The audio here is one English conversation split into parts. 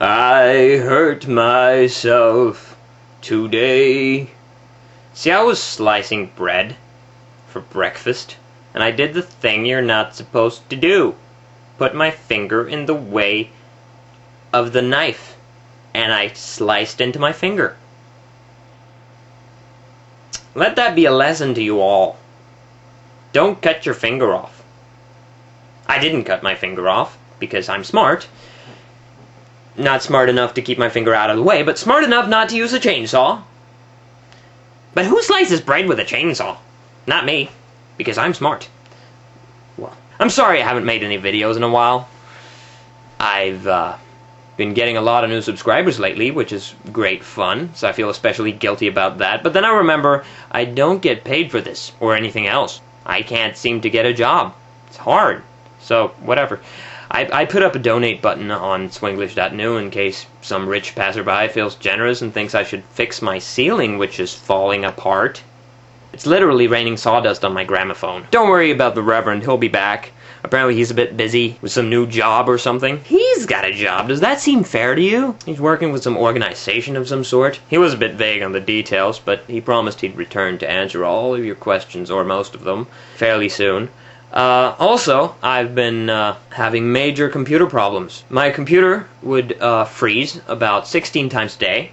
I hurt myself today. See, I was slicing bread for breakfast, and I did the thing you're not supposed to do. Put my finger in the way of the knife, and I sliced into my finger. Let that be a lesson to you all. Don't cut your finger off. I didn't cut my finger off, because I'm smart. Not smart enough to keep my finger out of the way, but smart enough not to use a chainsaw. But who slices bread with a chainsaw? Not me, because I'm smart. Well, I'm sorry I haven't made any videos in a while. I've been getting a lot of new subscribers lately, which is great fun, so I feel especially guilty about that. But then I remember I don't get paid for this, or anything else. I can't seem to get a job. It's hard. So, whatever. I put up a donate button on swinglish.new in case some rich passerby feels generous and thinks I should fix my ceiling, which is falling apart. It's literally raining sawdust on my gramophone. Don't worry about the Reverend, he'll be back. Apparently he's a bit busy with some new job or something. He's got a job, does that seem fair to you? He's working with some organization of some sort. He was a bit vague on the details, but he promised he'd return to answer all of your questions, or most of them, fairly soon. Also, I've been having major computer problems. My computer would freeze about 16 times a day,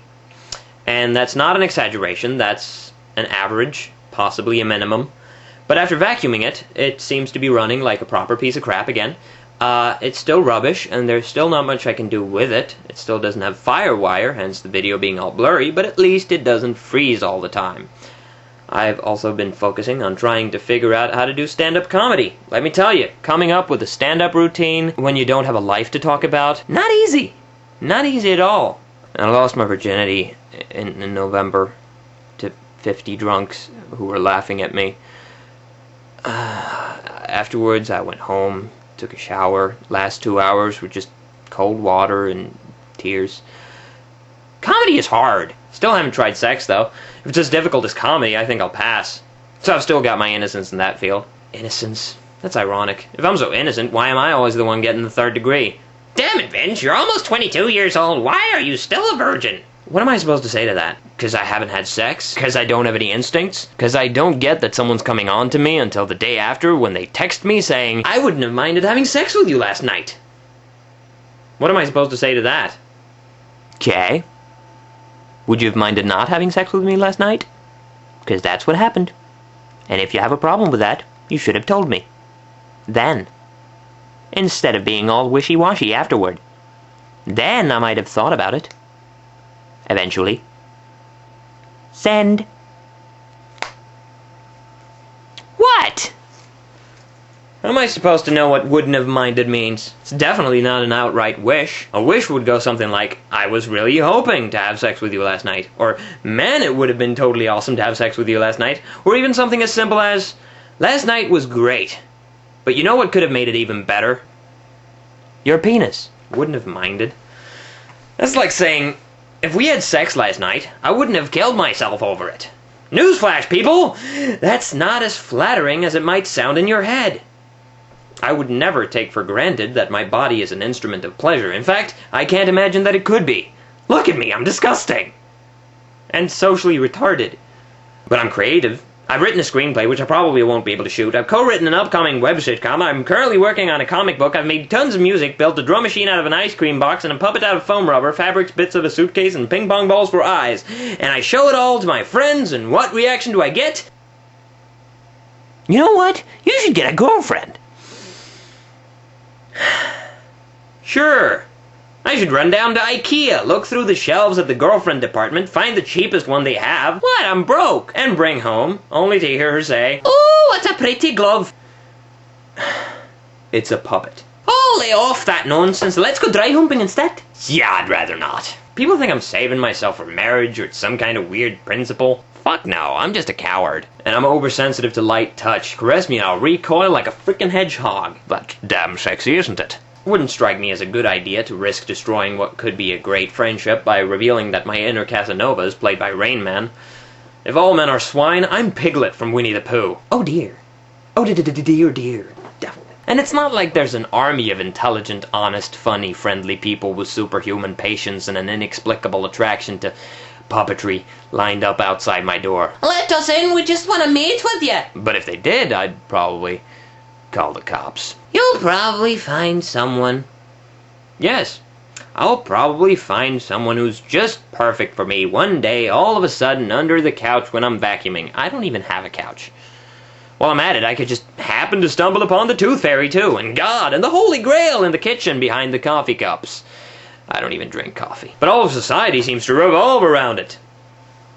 and that's not an exaggeration, that's an average, possibly a minimum. But after vacuuming it, it seems to be running like a proper piece of crap again. It's still rubbish, and there's still not much I can do with it. It still doesn't have FireWire, hence the video being all blurry, but at least it doesn't freeze all the time. I've also been focusing on trying to figure out how to do stand-up comedy. Let me tell you, coming up with a stand-up routine when you don't have a life to talk about, not easy. Not easy at all. I lost my virginity in November to 50 drunks who were laughing at me. Afterwards, I went home, took a shower. Last 2 hours were just cold water and tears. Comedy is hard. Still haven't tried sex, though. If it's as difficult as comedy, I think I'll pass. So I've still got my innocence in that field. Innocence? That's ironic. If I'm so innocent, why am I always the one getting the third degree? Damn it, Vince, you're almost 22 years old. Why are you still a virgin? What am I supposed to say to that? Because I haven't had sex? Because I don't have any instincts? Because I don't get that someone's coming on to me until the day after when they text me saying, I wouldn't have minded having sex with you last night. What am I supposed to say to that? Okay. Would you have minded not having sex with me last night? Because that's what happened. And if you have a problem with that, you should have told me. Then. Instead of being all wishy-washy afterward. Then I might have thought about it. Eventually. Send. What? How am I supposed to know what wouldn't have minded means? It's definitely not an outright wish. A wish would go something like, I was really hoping to have sex with you last night. Or, man, it would have been totally awesome to have sex with you last night. Or even something as simple as, last night was great. But you know what could have made it even better? Your penis. Wouldn't have minded. That's like saying, if we had sex last night, I wouldn't have killed myself over it. Newsflash, people! That's not as flattering as it might sound in your head. I would never take for granted that my body is an instrument of pleasure. In fact, I can't imagine that it could be. Look at me, I'm disgusting. And socially retarded. But I'm creative. I've written a screenplay, which I probably won't be able to shoot. I've co-written an upcoming web sitcom. I'm currently working on a comic book. I've made tons of music, built a drum machine out of an ice cream box, and a puppet out of foam rubber, fabrics, bits of a suitcase, and ping pong balls for eyes. And I show it all to my friends, and what reaction do I get? You know what? You should get a girlfriend. Sure. I should run down to IKEA, look through the shelves at the girlfriend department, find the cheapest one they have. What? I'm broke. And bring home, only to hear her say, "Oh, what a pretty glove." It's a puppet. Oh, lay off that nonsense. Let's go dry humping instead. Yeah, I'd rather not. People think I'm saving myself for marriage or it's some kind of weird principle. Fuck no, I'm just a coward. And I'm oversensitive to light touch. Caress me and I'll recoil like a frickin' hedgehog. That's damn sexy, isn't it? Wouldn't strike me as a good idea to risk destroying what could be a great friendship by revealing that my inner Casanova is played by Rain Man. If all men are swine, I'm Piglet from Winnie the Pooh. Oh dear. Oh dear. Devil. And it's not like there's an army of intelligent, honest, funny, friendly people with superhuman patience and an inexplicable attraction to puppetry lined up outside my door. Let us in, we just want to meet with you. But if they did, I'd probably call the cops. You'll probably find someone. Yes, I'll probably find someone who's just perfect for me one day, all of a sudden, under the couch when I'm vacuuming. I don't even have a couch. While I'm at it, I could just happen to stumble upon the Tooth Fairy, too, and God, and the Holy Grail in the kitchen behind the coffee cups. I don't even drink coffee. But all of society seems to revolve around it.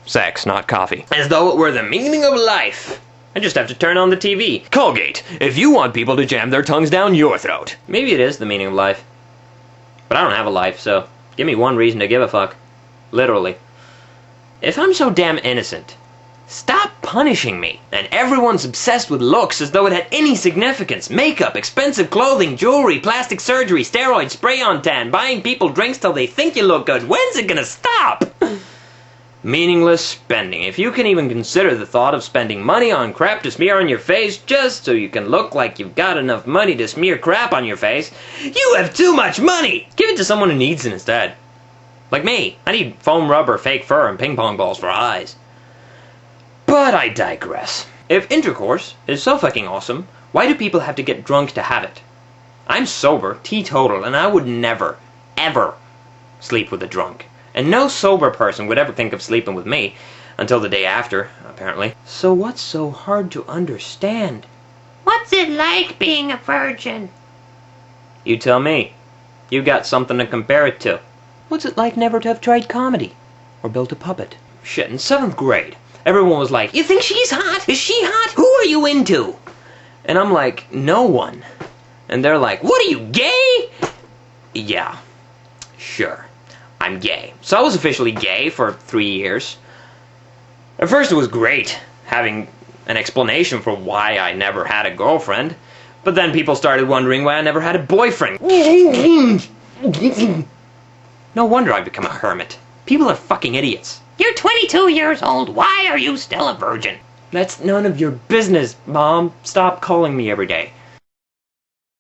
Sex, not coffee. As though it were the meaning of life. I just have to turn on the TV. Colgate, if you want people to jam their tongues down your throat. Maybe it is the meaning of life. But I don't have a life, so give me one reason to give a fuck. Literally. If I'm so damn innocent, stop punishing me. And everyone's obsessed with looks as though it had any significance. Makeup, expensive clothing, jewelry, plastic surgery, steroids, spray-on tan, buying people drinks till they think you look good. When's it gonna stop? Meaningless spending. If you can even consider the thought of spending money on crap to smear on your face just so you can look like you've got enough money to smear crap on your face, you have too much money! Give it to someone who needs it instead. Like me. I need foam rubber, fake fur, and ping pong balls for eyes. But I digress. If intercourse is so fucking awesome, why do people have to get drunk to have it? I'm sober, teetotal, and I would never, ever sleep with a drunk. And no sober person would ever think of sleeping with me, until the day after, apparently. So what's so hard to understand? What's it like being a virgin? You tell me. You got something to compare it to. What's it like never to have tried comedy? Or built a puppet? Shit, in 7th grade, everyone was like, You think she's hot? Is she hot? Who are you into? and I'm like, no one. And they're like, what are you, gay? Yeah, sure. I'm gay. So I was officially gay for 3 years. At first it was great, having an explanation for why I never had a girlfriend. But then people started wondering why I never had a boyfriend. No wonder I've become a hermit. People are fucking idiots. You're 22 years old. Why are you still a virgin? That's none of your business, Mom. Stop calling me every day.